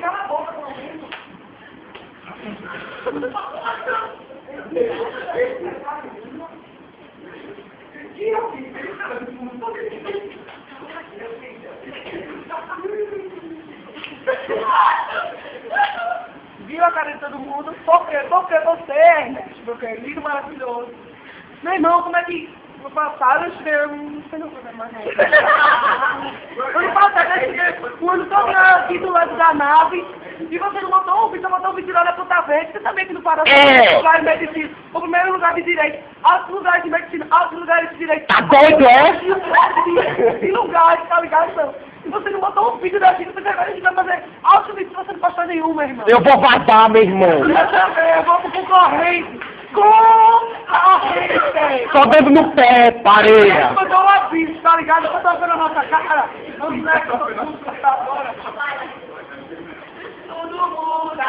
Cala a boca, pelo menos. Viu a cara de todo mundo? Porque você, Ernesto, meu querido maravilhoso. Meu irmão, como é que no passado eu tive não sei não fazer mais nada. Ano passado eu tive o ano todo aqui do lado da nave e você não botou um vídeo, você botou um vídeo lá na Puta Verde, você também que não parou no lugar de medicina. O primeiro lugar de direito, altos lugares de medicina, altos lugares de direito. Tá doido, é? E lugares, tá ligado? Então, se você não botou um vídeo daqui, você agora a gente vai fazer altos vídeos se você não postou nenhum, meu irmão. Eu vou vazar, meu irmão. Eu vou pro concorrente. Concorrente! Só dedo no pé, pareia. Eu dou um aviso, tá ligado? Eu tô vendo a nossa cara. Vamos ver que todo mundo tá agora. Tudo muda,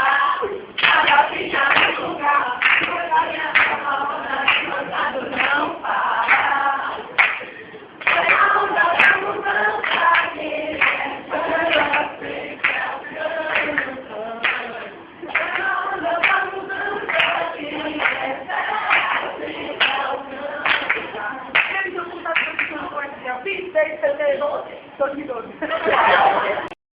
cada filha no lugar. Toda minha onda, não para. A onda da mudança que Fiz 6, 7, 12, 2012.